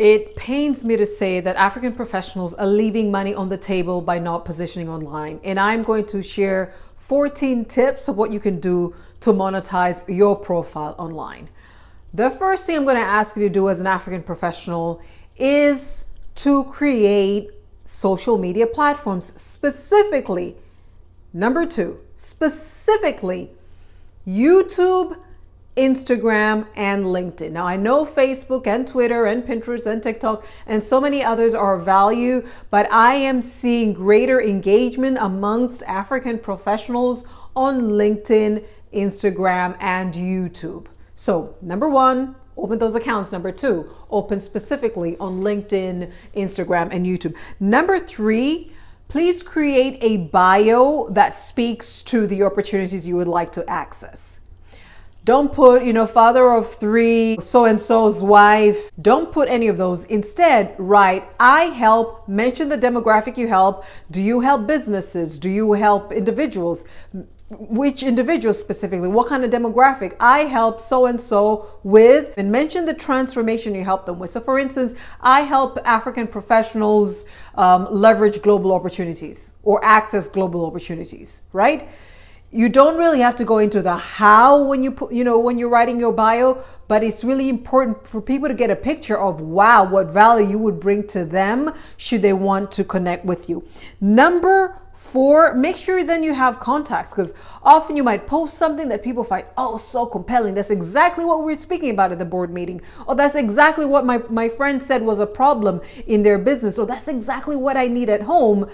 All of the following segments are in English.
It pains me to say that African professionals are leaving money on the table by not positioning online. And I'm going to share 14 tips of what you can do to monetize your profile online. The first thing I'm going to ask you to do as an African professional is to create social media platforms, specifically, number 2, specifically YouTube, Instagram, and LinkedIn. Now, I know Facebook and Twitter and Pinterest and TikTok and so many others are of value, but I am seeing greater engagement amongst African professionals on LinkedIn, Instagram, and YouTube. So, number 1, open those accounts. Number 2, open specifically on LinkedIn, Instagram, and YouTube. Number 3, please create a bio that speaks to the opportunities you would like to access. Don't put, father of 3, so-and-so's wife. Don't put any of those. Instead, write, I help, mention the demographic you help. Do you help businesses? Do you help individuals? Which individuals specifically? What kind of demographic? I help so-and-so with, and mention the transformation you help them with. So for instance, I help African professionals leverage global opportunities or access global opportunities, right? You don't really have to go into the how when you put, when you're writing your bio, but it's really important for people to get a picture of, wow, what value you would bring to them should they want to connect with you. Number 4, make sure then you have contacts, because often you might post something that people find, oh, so compelling. That's exactly what we were speaking about at the board meeting. Or that's exactly what my friend said was a problem in their business. Or that's exactly what I need at home.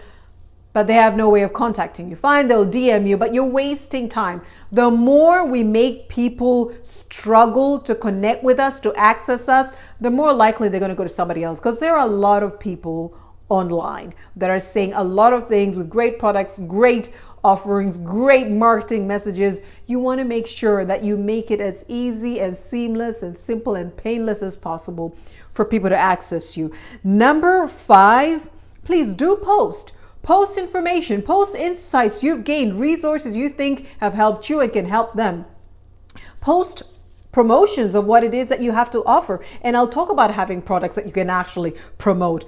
But they have no way of contacting you. Fine, they'll DM you, but you're wasting time. The more we make people struggle to connect with us, to access us, the more likely they're going to go to somebody else. Because there are a lot of people online that are saying a lot of things with great products, great offerings, great marketing messages. You want to make sure that you make it as easy and seamless and simple and painless as possible for people to access you. Number 5, please do post. Post information, post insights you've gained, resources you think have helped you and can help them. Post promotions of what it is that you have to offer. And I'll talk about having products that you can actually promote.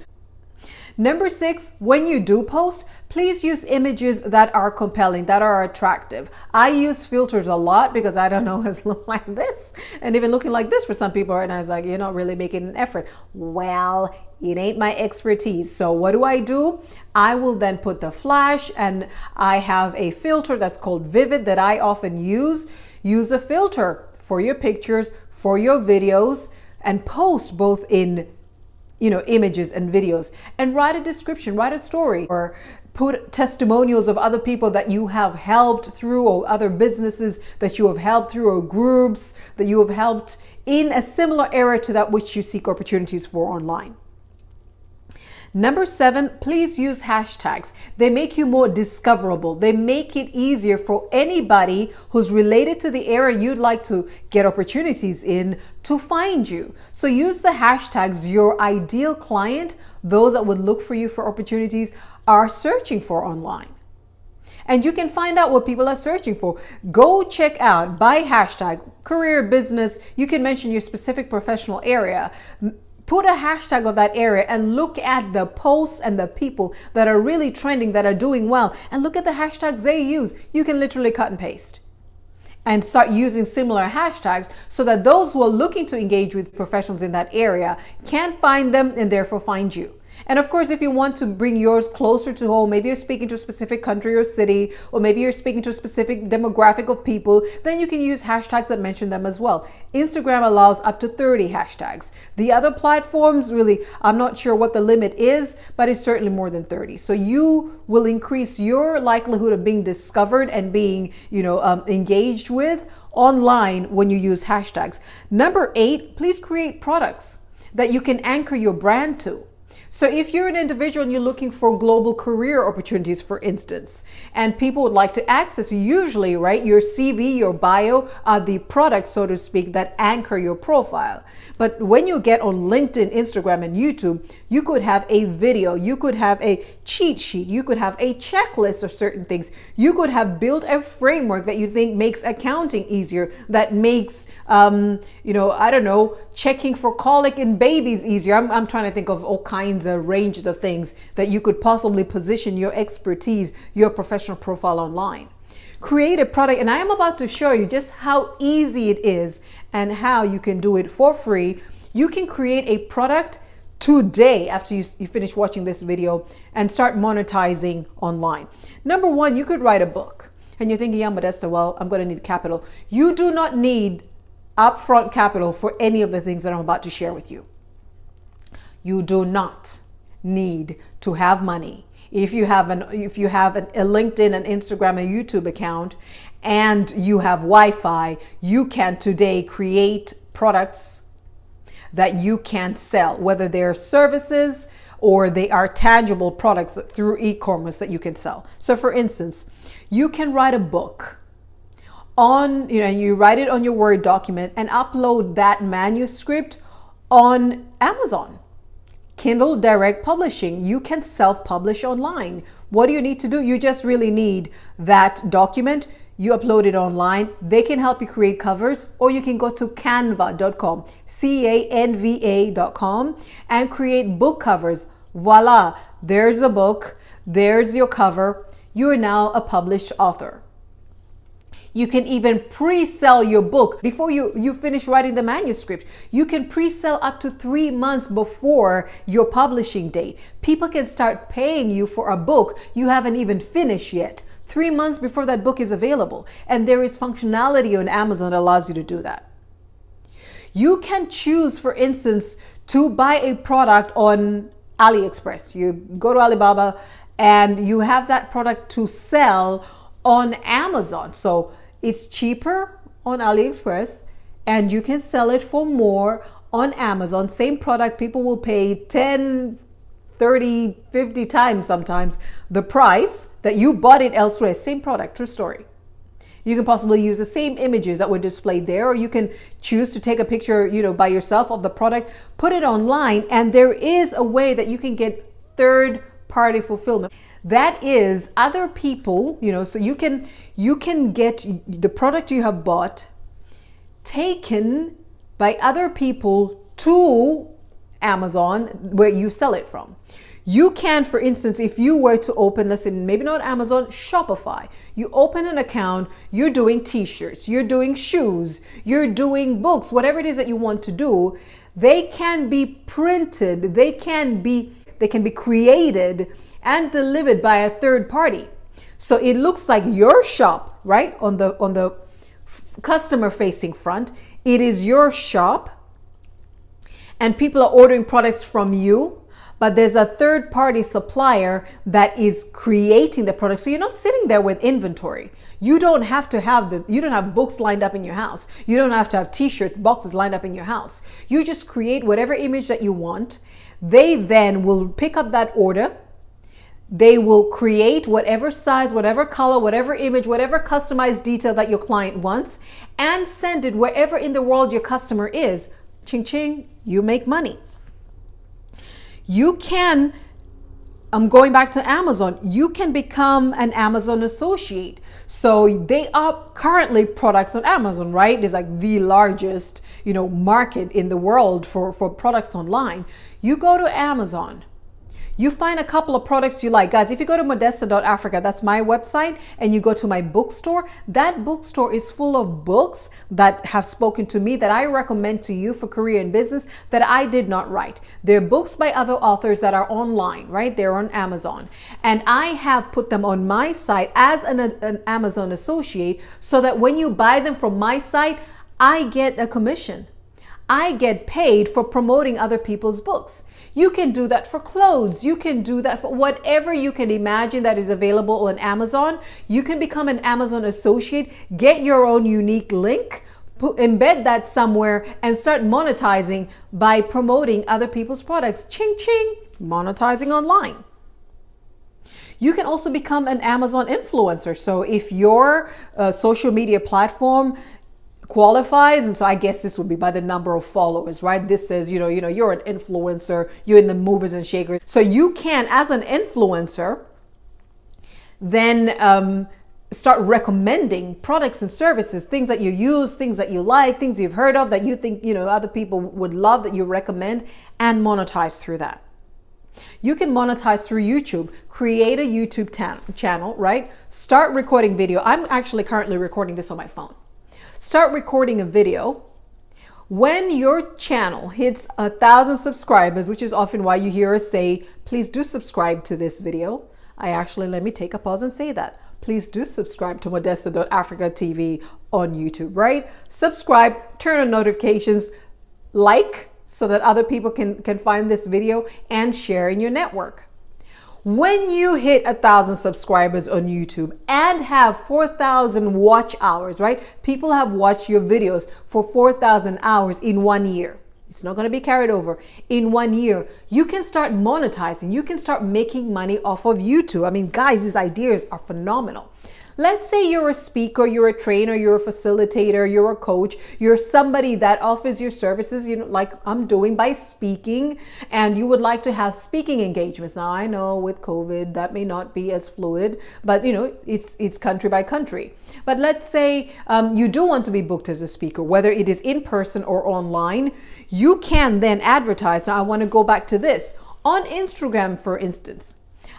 Number 6, when you do post, please use images that are compelling, that are attractive. I use filters a lot because I don't know it's look like this and even looking like this for some people. And I was like, you're not really making an effort. Well, it ain't my expertise. So what do? I will then put the flash, and I have a filter that's called Vivid that I often use. Use a filter for your pictures, for your videos, and post both in images and videos, and write a description, write a story, or put testimonials of other people that you have helped through, or other businesses that you have helped through, or groups that you have helped in a similar area to that which you seek opportunities for online. Number 7, please use hashtags. They make you more discoverable. They make it easier for anybody who's related to the area you'd like to get opportunities in to find you. So use the hashtags your ideal client, those that would look for you for opportunities, are searching for online. And you can find out what people are searching for. Go check out by hashtag career, business. You can mention your specific professional area. Put a hashtag of that area and look at the posts and the people that are really trending, that are doing well, and look at the hashtags they use. You can literally cut and paste and start using similar hashtags so that those who are looking to engage with professionals in that area can find them and therefore find you. And of course, if you want to bring yours closer to home, maybe you're speaking to a specific country or city, or maybe you're speaking to a specific demographic of people, then you can use hashtags that mention them as well. Instagram allows up to 30 hashtags. The other platforms, really, I'm not sure what the limit is, but it's certainly more than 30. So you will increase your likelihood of being discovered and being, engaged with online when you use hashtags. Number 8, please create products that you can anchor your brand to. So if you're an individual and you're looking for global career opportunities, for instance, and people would like to access you, usually, right, your CV, your bio are the products, so to speak, that anchor your profile. But when you get on LinkedIn, Instagram, and YouTube, you could have a video, you could have a cheat sheet, you could have a checklist of certain things. You could have built a framework that you think makes accounting easier, that makes, checking for colic in babies easier. I'm trying to think of all kinds of ranges of things that you could possibly position your expertise, your professional profile online. Create a product, and I am about to show you just how easy it is and how you can do it for free. You can create a product today after you finish watching this video and start monetizing online. Number one, you could write a book. And you're thinking, yeah, Modesta, well, I'm going to need capital. You do not need upfront capital for any of the things that I'm about to share with you. You do not need to have money. If you have a LinkedIn, an Instagram, a YouTube account, and you have Wi-Fi, you can today create products that you can sell, whether they're services or they are tangible products through e-commerce that you can sell. So for instance, you can write a book on, you write it on your Word document and upload that manuscript on Amazon. Kindle Direct Publishing, you can self-publish online. What do you need to do? You just really need that document. You upload it online. They can help you create covers, or you can go to canva.com, canva.com, and create book covers. Voila, there's a book, there's your cover. You are now a published author. You can even pre-sell your book before you finish writing the manuscript. You can pre-sell up to 3 months before your publishing date. People can start paying you for a book you haven't even finished yet. 3 months before that book is available. And there is functionality on Amazon that allows you to do that. You can choose, for instance, to buy a product on AliExpress. You go to Alibaba and you have that product to sell on Amazon. So it's cheaper on AliExpress and you can sell it for more on Amazon. Same product, people will pay 10, 30, 50 times sometimes the price that you bought it elsewhere. Same product, true story. You can possibly use the same images that were displayed there, or you can choose to take a picture, by yourself of the product, put it online, and there is a way that you can get third-party fulfillment. That is other people, so you can get the product you have bought taken by other people to Amazon where you sell it from. You can, for instance, if you were to open, let's say, maybe not Amazon, Shopify. You open an account, you're doing t-shirts, you're doing shoes, you're doing books, whatever it is that you want to do. They can be printed, they can be created and delivered by a third party. So it looks like your shop, right? On the customer facing front, it is your shop and people are ordering products from you, but there's a third party supplier that is creating the product. So you're not sitting there with inventory. You don't have to you don't have books lined up in your house. You don't have to have t-shirt boxes lined up in your house. You just create whatever image that you want. They then will pick up that order. They will create whatever size, whatever color, whatever image, whatever customized detail that your client wants and send it wherever in the world your customer is. Ching ching, you make money. You can, I'm going back to Amazon, you can become an Amazon associate. So they are currently products on Amazon, right? It's like the largest, market in the world for products online. You go to Amazon. You find a couple of products you like. Guys, if you go to modesta.africa, that's my website, and you go to my bookstore, that bookstore is full of books that have spoken to me that I recommend to you for career and business that I did not write. They're books by other authors that are online, right? They're on Amazon. And I have put them on my site as an Amazon associate so that when you buy them from my site, I get a commission. I get paid for promoting other people's books. You can do that for clothes. You can do that for whatever you can imagine that is available on Amazon. You can become an Amazon associate, get your own unique link, embed that somewhere and start monetizing by promoting other people's products. Ching ching, monetizing online. You can also become an Amazon influencer. So if your social media platform qualifies, and so I guess this would be by the number of followers, right? This says, you're an influencer, you're in the movers and shakers. So you can, as an influencer, then start recommending products and services, things that you use, things that you like, things you've heard of that you think, other people would love, that you recommend, and monetize through that. You can monetize through YouTube. Create a YouTube channel, right? Start recording video. I'm actually currently recording this on my phone. Start recording a video. When your channel hits 1,000 subscribers, which is often why you hear us say, please do subscribe to this video. Let me take a pause and say that. Please do subscribe to Modesta.Africa TV on YouTube, right? Subscribe, turn on notifications, like, so that other people can find this video, and share in your network. When you hit 1,000 subscribers on YouTube and have 4,000 watch hours, right? People have watched your videos for 4,000 hours in 1 year. It's not going to be carried over. In 1 year, you can start monetizing. You can start making money off of YouTube. I mean, guys, these ideas are phenomenal. Let's say you're a speaker, you're a trainer, you're a facilitator, you're a coach, you're somebody that offers your services, like I'm doing by speaking, and you would like to have speaking engagements. Now, I know with COVID, that may not be as fluid, but it's country by country. But let's say you do want to be booked as a speaker, whether it is in person or online, you can then advertise. Now, I want to go back to this. On Instagram, for instance,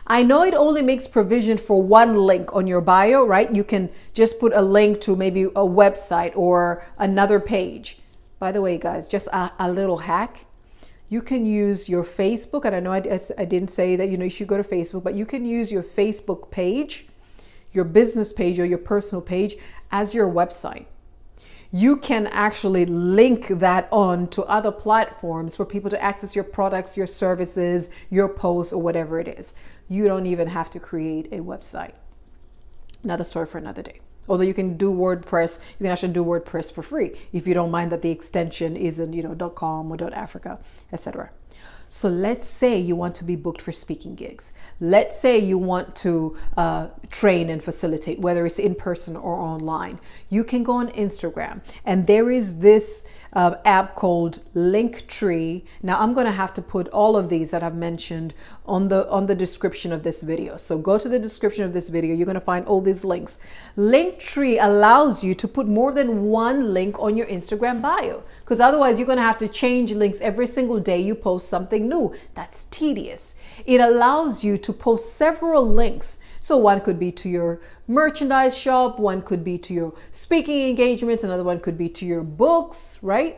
I know it only makes provision for one link on your bio, right? You can just put a link to maybe a website or another page. By the way, guys, just a little hack. You can use your Facebook, and I know I didn't say that you should go to Facebook, but you can use your Facebook page, your business page or your personal page as your website. You can actually link that on to other platforms for people to access your products, your services, your posts, or whatever it is. You don't even have to create a website. Another story for another day. Although you can do WordPress, you can actually do WordPress for free if you don't mind that the extension isn't, .com or .africa, etc. So let's say you want to be booked for speaking gigs. Let's say you want to train and facilitate, whether it's in person or online. You can go on Instagram, and there is this app called Linktree. Now I'm going to have to put all of these that I've mentioned on the description of this video. So go to the description of this video. You're going to find all these links. Linktree allows you to put more than one link on your Instagram bio, because otherwise you're going to have to change links every single day you post something new. That's tedious. It allows you to post several links. So one could be to your merchandise shop, one could be to your speaking engagements, another one could be to your books, right?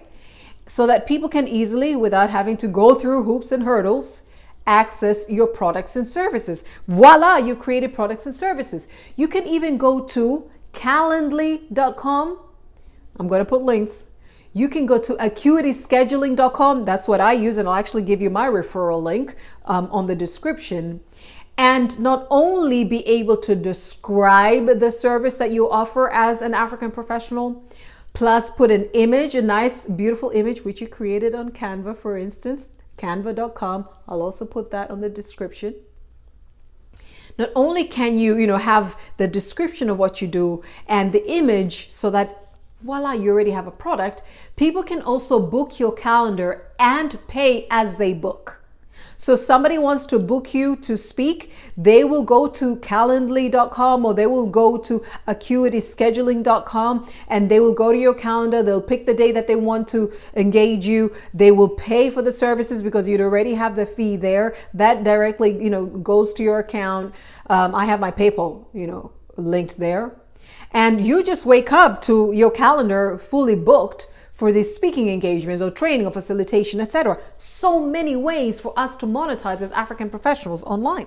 So that people can easily, without having to go through hoops and hurdles, access your products and services. Voila, you created products and services. You can even go to calendly.com. I'm going to put links. You can go to acuityscheduling.com. That's what I use, and I'll actually give you my referral link on the description. And not only be able to describe the service that you offer as an African professional, plus put an image, a nice, beautiful image, which you created on Canva, for instance, canva.com. I'll also put that on the description. Not only can you, have the description of what you do and the image so that voila, you already have a product, people can also book your calendar and pay as they book. So somebody wants to book you to speak, they will go to calendly.com or they will go to acuityscheduling.com and they will go to your calendar. They'll pick the day that they want to engage you. They will pay for the services because you'd already have the fee there. That directly, goes to your account. I have my PayPal, linked there. And you just wake up to your calendar fully booked for these speaking engagements or training or facilitation, etc. So many ways for us to monetize as African professionals online.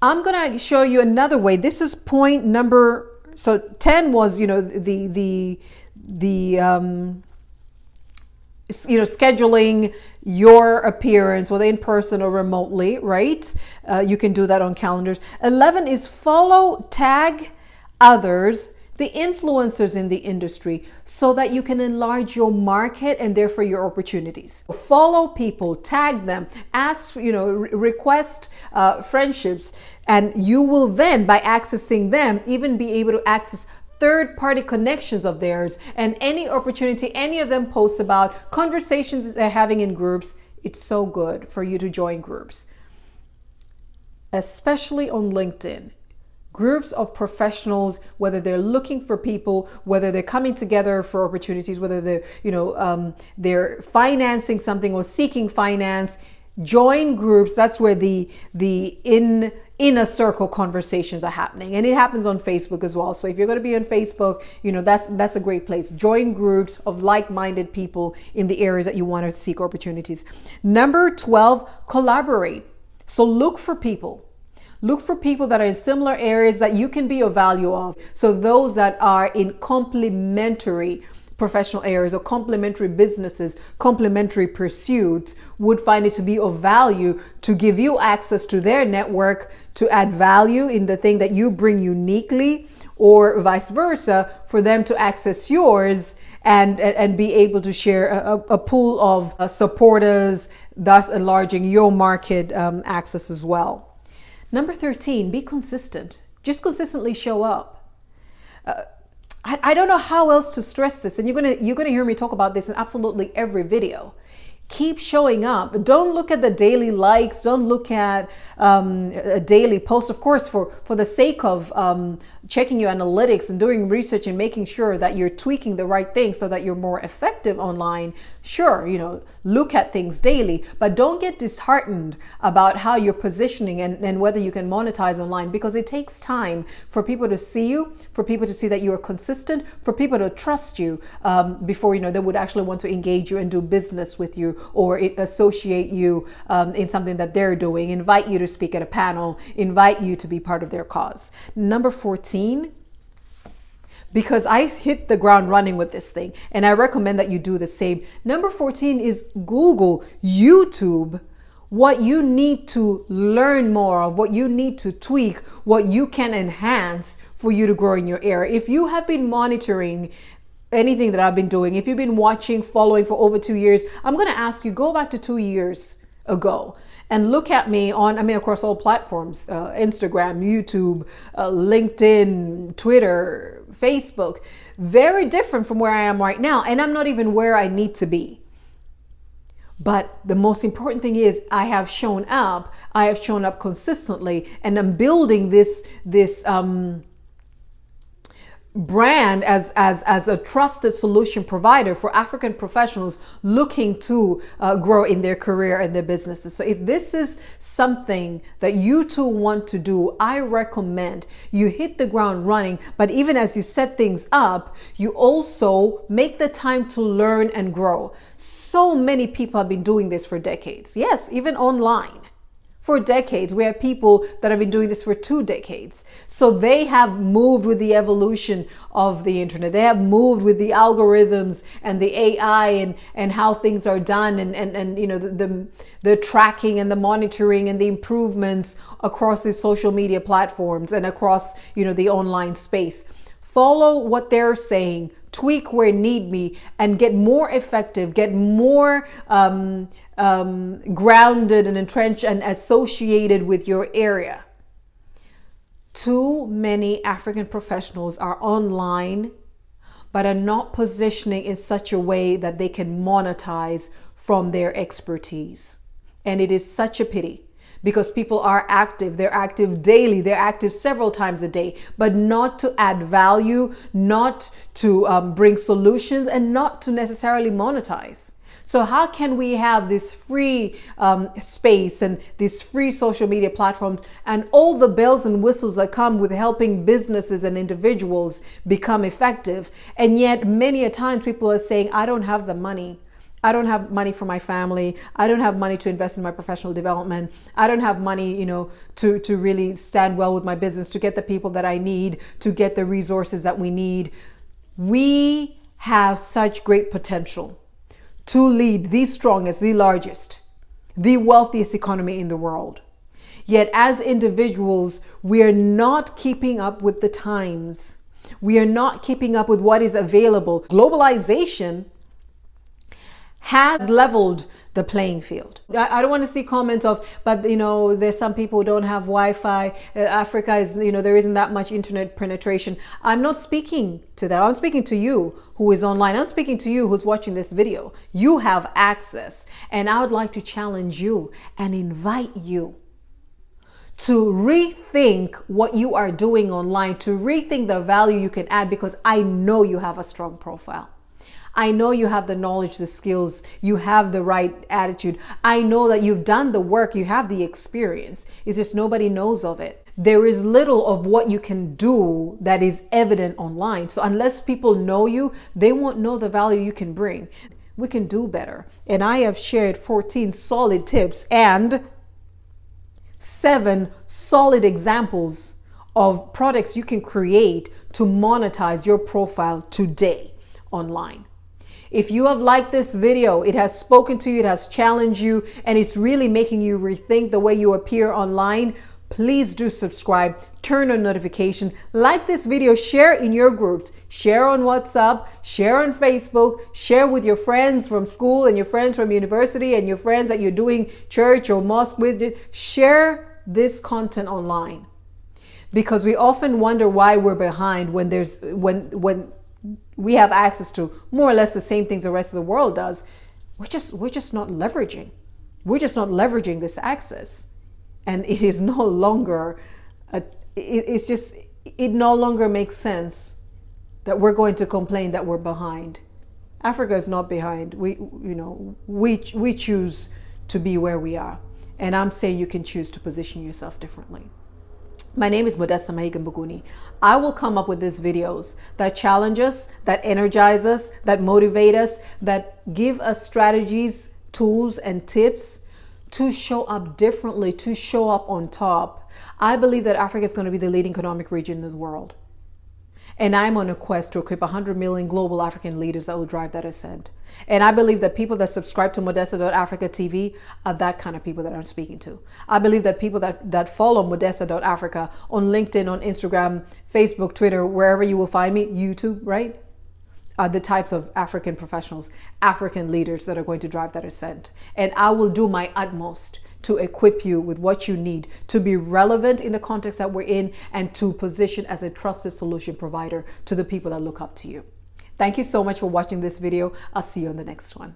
I'm going to show you another way. This is point number, so 10 was, scheduling your appearance, whether in person or remotely, right? You can do that on calendars. 11 is follow, tag others, the influencers in the industry, so that you can enlarge your market and therefore your opportunities. Follow people, tag them, ask, request friendships, and you will then, by accessing them, even be able to access third-party connections of theirs and any opportunity any of them posts about, conversations they're having in groups. It's so good for you to join groups, especially on LinkedIn. Groups of professionals, whether they're looking for people, whether they're coming together for opportunities, whether they're financing something or seeking finance, join groups. That's where the inner circle conversations are happening, and it happens on Facebook as well. So if you're going to be on Facebook, that's a great place. Join groups of like-minded people in the areas that you want to seek opportunities. Number 12, collaborate. So look for people. Look for people that are in similar areas that you can be of value of. So those that are in complementary professional areas or complementary businesses, complementary pursuits would find it to be of value to give you access to their network, to add value in the thing that you bring uniquely, or vice versa, for them to access yours and be able to share a pool of supporters, thus enlarging your market access as well. Number 13, be consistent. Just consistently show up. I don't know how else to stress this, and you're gonna hear me talk about this in absolutely every video. Keep showing up. Don't look at the daily likes. Don't look at a daily post. Of course, for the sake of checking your analytics and doing research and making sure that you're tweaking the right thing so that you're more effective online. Sure, look at things daily, but don't get disheartened about how you're positioning and whether you can monetize online, because it takes time for people to see you, for people to see that you are consistent, for people to trust you before they would actually want to engage you and do business with you, or associate you in something that they're doing, invite you to speak at a panel, invite you to be part of their cause. Number 14, because I hit the ground running with this thing, and I recommend that you do the same. Number 14 is Google, YouTube, what you need to learn more of, what you need to tweak, what you can enhance for you to grow in your area. If you have been monitoring anything that I've been doing, if you've been watching, following for over 2 years, I'm going to ask you, go back to 2 years ago and look at me across all platforms, Instagram, YouTube, LinkedIn, Twitter, Facebook. Very different from where I am right now. And I'm not even where I need to be. But the most important thing is I have shown up consistently, and I'm building this brand as a trusted solution provider for African professionals looking to grow in their career and their businesses. So if this is something that you too want to do, I recommend you hit the ground running. But even as you set things up, you also make the time to learn and grow. So many people have been doing this for decades. Yes, even online. For decades. We have people that have been doing this for 2 decades. So they have moved with the evolution of the internet. They have moved with the algorithms and the AI and how things are done, and the tracking and the monitoring and the improvements across the social media platforms and across the online space. Follow what they're saying, tweak where need be, and get more effective, get more grounded and entrenched and associated with your area. Too many African professionals are online, but are not positioning in such a way that they can monetize from their expertise. And it is such a pity, because people are active. They're active daily. They're active several times a day, but not to add value, not to bring solutions, and not to necessarily monetize. So how can we have this free space and these free social media platforms and all the bells and whistles that come with helping businesses and individuals become effective? And yet many a times people are saying, I don't have the money. I don't have money for my family. I don't have money to invest in my professional development. I don't have money, to really stand well with my business, to get the people that I need, to get the resources that we need. We have such great potential to lead the strongest, the largest, the wealthiest economy in the world. Yet as individuals, we are not keeping up with the times. We are not keeping up with what is available. Globalization has leveled the playing field. I don't want to see comments of, but there's some people who don't have Wi-Fi. Africa is, there isn't that much internet penetration. I'm not speaking to that. I'm speaking to you who is online. I'm speaking to you who's watching this video. You have access, and I would like to challenge you and invite you to rethink what you are doing online, to rethink the value you can add, because I know you have a strong profile. I know you have the knowledge, the skills, you have the right attitude. I know that you've done the work, you have the experience. It's just nobody knows of it. There is little of what you can do that is evident online. So unless people know you, they won't know the value you can bring. We can do better. And I have shared 14 solid tips and 7 solid examples of products you can create to monetize your profile today online. If you have liked this video, it has spoken to you, it has challenged you, and it's really making you rethink the way you appear online, please do subscribe, turn on notification, like this video, share in your groups, share on WhatsApp, share on Facebook, share with your friends from school and your friends from university and your friends that you're doing church or mosque with. Share this content online, because we often wonder why we're behind when we have access to more or less the same things the rest of the world does. We're just not leveraging. We're just not leveraging this access. And it is no longer, it no longer makes sense that we're going to complain that we're behind. Africa is not behind. We choose to be where we are. And I'm saying you can choose to position yourself differently. My name is Modesta Mahiga. I will come up with these videos that challenge us, that energize us, that motivate us, that give us strategies, tools, and tips to show up differently, to show up on top. I believe that Africa is going to be the leading economic region in the world. And I'm on a quest to equip 100 million global African leaders that will drive that ascent. And I believe that people that subscribe to Modesta.Africa TV are that kind of people that I'm speaking to. I believe that people that follow Modesta.Africa on LinkedIn, on Instagram, Facebook, Twitter, wherever you will find me, YouTube, right? Are the types of African professionals, African leaders that are going to drive that ascent. And I will do my utmost to equip you with what you need to be relevant in the context that we're in and to position as a trusted solution provider to the people that look up to you. Thank you so much for watching this video. I'll see you on the next one.